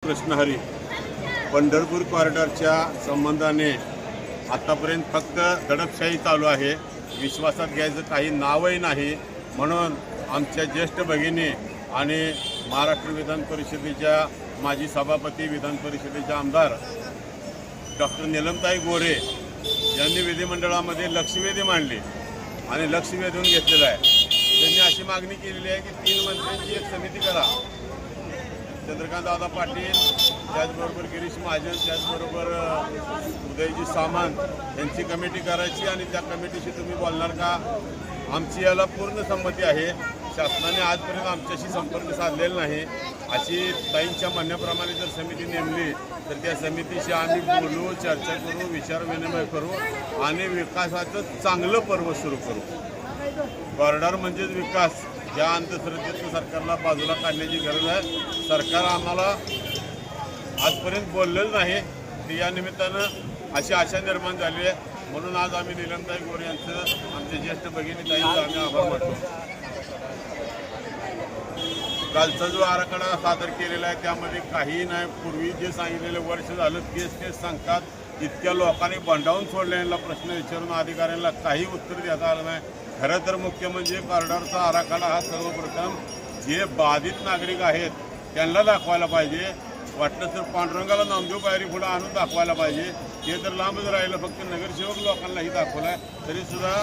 कृष्णहरी पंढरपूर कॉरिडॉरच्या संबंधाने आतापर्यंत फक्त दडपशाही चालू आहे, विश्वासात घ्यायचं काही नावही नाही। म्हणून आमच्या ज्येष्ठ भगिनी आणि महाराष्ट्र विधान परिषदेच्या माजी सभापती, विधान परिषदेचे आमदार डॉक्टर नीलमताई गोरे यांनी विधिमंडळामध्ये लक्षवेधी मांडली आणि लक्ष वेधून घेतलेलं आहे। त्यांनी अशी मागणी केलेली आहे की 3 मंत्र्यांची एक समिती करा। चंद्रकांत दादा पाटील, त्याचबरोबर गिरीश महाजन, त्याचबरोबर उदयजी सामंत यांची कमिटी करायची आणि त्या कमिटीशी तुम्ही बोलणार का? आमची याला पूर्ण संमती आहे। शासनाने आजपर्यंत आमच्याशी संपर्क साधलेला नाही। अशी ताईंच्या म्हणण्याप्रमाणे जर समिती नेमली तर त्या समितीशी आम्ही बोलू, चर्चा करू, विचारविनिमय करू आणि विकासाचं चांगलं पर्व सुरू करू। कॉरिडॉर म्हणजेच विकास या अंधश्रद्धेतून सरकारला बाजूला काढण्याची गरज आहे। सरकार आम्हाला आजपर्यंत बोललेलं नाही, या निमित्तानं अशी आशा निर्माण झाली आहे। म्हणून आज आम्ही नीलमताई गोरे यांचं, आमचे ज्येष्ठ भगिनी ताईंचा आम्ही आभार मानतो। कालचा जो आराखडा सादर केलेला आहे त्यामध्ये काही नाही। पूर्वी जे सांगितलेले वर्ष झालं तेच सांगतात। इतक्या लोकांनी बंडावून सोडलेला प्रश्न विचारून अधिकाऱ्यांना काही उत्तर देता आलं नाही। खरं तर मुख्य म्हणजे कॉरिडॉरचा आराखडा हा सर्वप्रथम जे बाधित नागरिक आहेत त्यांना दाखवायला पाहिजे। वाटलं तर पांडुरंगाला नामदेव पायरी पुढे आणून दाखवायला पाहिजे। हे तर लांबच राहिलं, फक्त नगरसेवक लोकांनाही दाखवलं आहे। तरीसुद्धा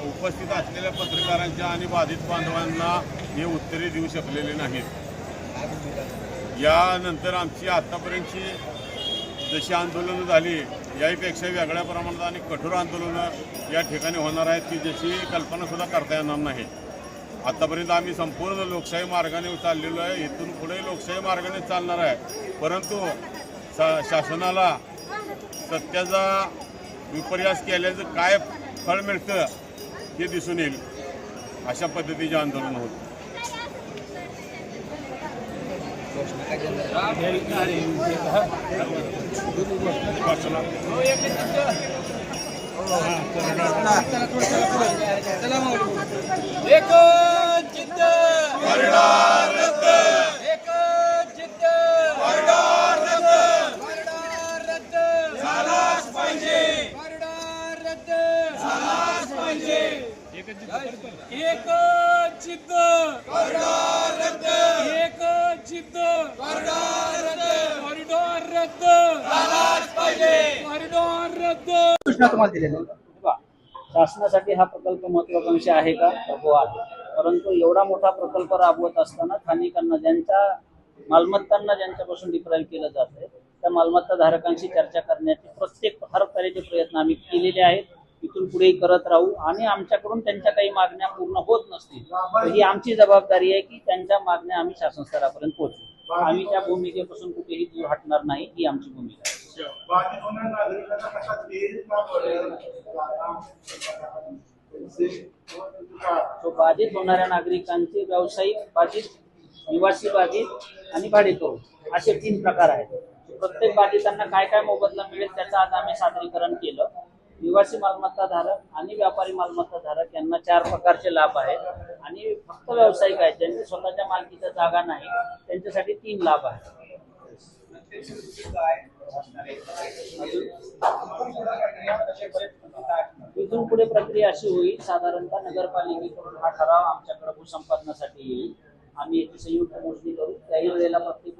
उपस्थित असलेल्या पत्रकारांच्या आणि बाधित बांधवांना हे उत्तरे देऊ शकलेले नाहीत। यानंतर आमची आत्तापर्यंतची जशी आंदोलनं झाली याहीपेक्षा वेगळ्या प्रमाणात आणि कठोर आंदोलनं या ठिकाणी होणार आहेत की ज्याची कल्पनासुद्धा करता येणार नाही। आत्तापर्यंत आम्ही संपूर्ण लोकशाही मार्गाने चाललेलो आहे, इथून पुढे लोकशाही मार्गाने चालणार आहे। परंतु शासनाला सत्याचा विपर्यास केल्याचं काय फळ मिळतं हे दिसून येईल, अशा पद्धतीचे आंदोलन होते। शासनासाठी हा प्रकल्प महत्वाकांक्षी आहे का? हो आहे। परंतु एवढा मोठा प्रकल्प राबवत असताना स्थानिकांना ज्यांच्या मालमत्तांना ज्यांच्यापासून डिप्राईव्ह केलं जातंय त्या मालमत्ता धारकांशी चर्चा करण्याचे प्रत्येक हर तऱ्हेचे प्रयत्न आम्ही केलेले आहेत, इथून पुढेही करत राहू। आणि आमच्याकडून त्यांच्या काही मागण्या पूर्ण होत नसतील तर ही आमची जबाबदारी आहे की त्यांच्या मागण्या आम्ही शासन स्तरापर्यंत पोहोचवू। आम्ही त्या भूमिकेपासून कुठेही दूर हटणार नाही, ही आमची भूमिका आहे। बाधित होणाऱ्या नागरिकांचे व्यावसायिक बाधित, निवासी बाधित आणि भाडेकरू असे 3 प्रकार आहेत। प्रत्येक बाधितांना काय काय मोबदला मिळेल त्याचं आज आम्ही सादरीकरण केलं। निवासी मालमत्ता धारक आणि व्यापारी मालमत्ता धारक यांना 4 प्रकारचे लाभ आहेत आणि फक्त व्यावसायिक आहेत ज्यांची स्वतःच्या मालकीच्या जागा नाही त्यांच्यासाठी 3 लाभ आहेत। इथून पुढे प्रक्रिया अशी होईल, साधारणतः नगरपालिकेकडून हा ठराव आमच्याकडे भूसंपादनासाठी येईल। आम्ही याची संयुक्त मोजणी करू, त्याही वेळेला प्रत्येक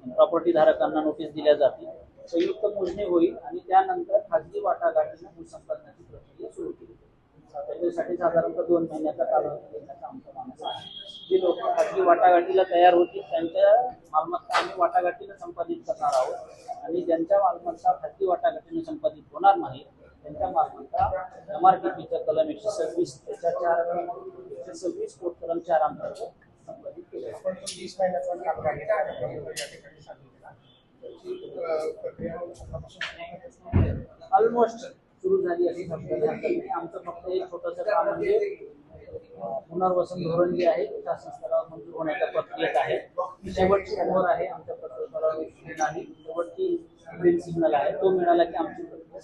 प्रॉपर्टी धारकांना नोटीस दिल्या जातील, संयुक्त मोजणी होईल आणि त्यानंतर खाजगी वाटाघाटीने भूसंपादनाची प्रक्रिया सुरू केली जाईल। त्याच्यासाठी साधारणतः 2 महिन्याचा कालावधी देण्याचा आमचा मानस आहे। जे लोक खाजगी वाटाघाटीला तयार होतील त्यांच्या मालमत्ता आम्ही वाटाघाटीने संपादित करणार आहोत आणि ज्यांच्या मालमत्ता खाजगी वाटाघाटीने संपादित होणार नाही त्यांच्या मालमत्ता MRTPच्या कलम 126 त्याच्या 126 कोट कलम 4 अंतर्गत संपादित केले। ऑलमोस्ट सुरू झाली अशी आमचं फक्त एक छोटंसं काम म्हणजे पुनर्वसन धोरण जे आहे शासन स्तरावर मंजूर होण्याच्या प्रक्रियेत आहे। शेवटची मोहर आहे आमच्या प्रकल्पाला नाही, शेवटची ग्रीन सिग्नल आहे, तो मिळाला की आमची प्रक्रिया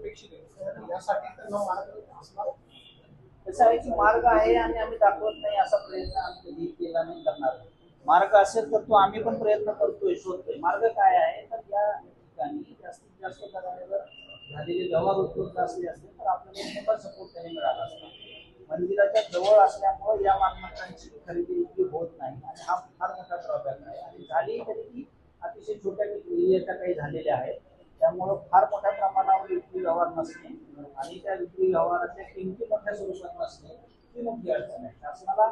अपेक्षित आहे यासाठी त्यांना मार्ग असणार. कसं आहे की मार्ग आहे आणि आम्ही दाखवत नाही असा प्रयत्न आम्ही कधी केला नाही, करणार नाही. मार्ग असेल तर तो आम्ही पण प्रयत्न करतोय, शोधतोय. मार्ग काय आहे तर या ठिकाणी जास्तीत जास्त दराने जर झालेले व्यवहार उपलब्ध असले असते तर आपल्याला एक मोठा सपोर्ट त्याने मिळाला असता. मंदिराच्या जवळ असल्यामुळे या मालमत्तांची खरेदी विक्री होत नाही आणि हा फार मोठा ड्रॉबॅक आहे. आणि झाली तरी ती अतिशय छोट्या एरियाच्या काही झालेल्या आहेत, त्यामुळं फार मोठ्या प्रमाणावर विक्री व्यवहार नसणे आणि त्या विक्री व्यवहाराच्या किमती मोठ्या स्वरूपात नसणे ही मोठी अडचण आहे. शासनाला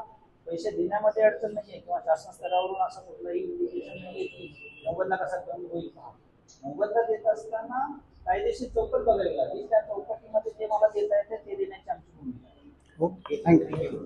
पैसे देण्यामध्ये अडचण नाहीये किंवा शासन स्तरावरून असं कुठलंही इंडिकेशन नाहीये की मोबदला कसा कमी होईल. मोबदला देत असताना कायदेशीर चौकट बघायला लागेल, त्या चौकटीमध्ये जे मला देता येते ते देण्याची आमची भूमिका आहे. Okay, thank you.